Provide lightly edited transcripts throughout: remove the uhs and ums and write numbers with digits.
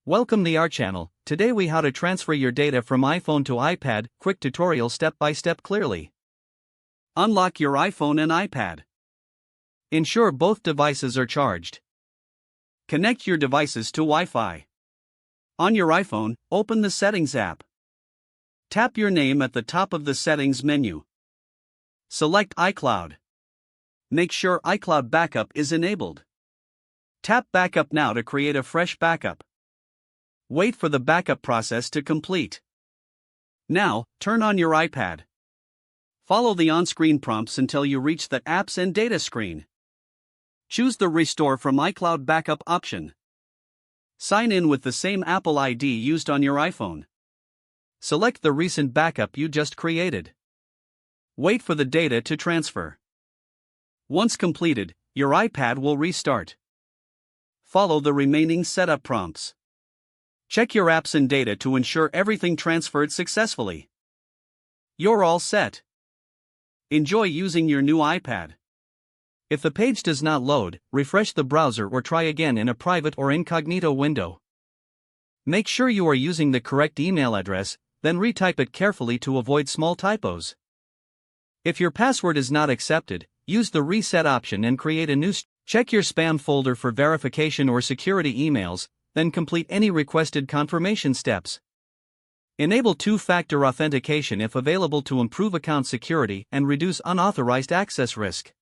Welcome to our channel. Today we how to transfer your data from iPhone to iPad, quick tutorial step by step clearly. Unlock your iPhone and iPad. Ensure both devices are charged. Connect your devices to Wi-Fi. On your iPhone, open the Settings app. Tap your name at the top of the Settings menu. Select iCloud. Make sure iCloud Backup is enabled. Tap Backup now to create a fresh backup. Wait for the backup process to complete. Now, turn on your iPad. Follow the on-screen prompts until you reach the Apps and Data screen. Choose the Restore from iCloud Backup option. Sign in with the same Apple ID used on your iPhone. Select the recent backup you just created. Wait for the data to transfer. Once completed, your iPad will restart. Follow the remaining setup prompts. Check your apps and data to ensure everything transferred successfully. You're all set. Enjoy using your new iPad. If the page does not load, refresh the browser or try again in a private or incognito window. Make sure you are using the correct email address, then retype it carefully to avoid small typos. If your password is not accepted, use the reset option and create a new. Check your spam folder for verification or security emails, then complete any requested confirmation steps. Enable two-factor authentication if available to improve account security and reduce unauthorized access risk.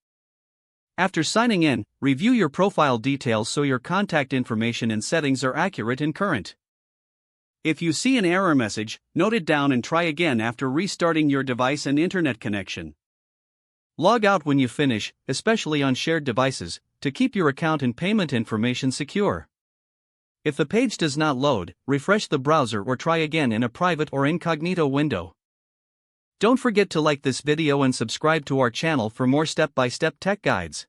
After signing in, review your profile details so your contact information and settings are accurate and current. If you see an error message, note it down and try again after restarting your device and internet connection. Log out when you finish, especially on shared devices, to keep your account and payment information secure. If the page does not load, refresh the browser or try again in a private or incognito window. Don't forget to like this video and subscribe to our channel for more step-by-step tech guides.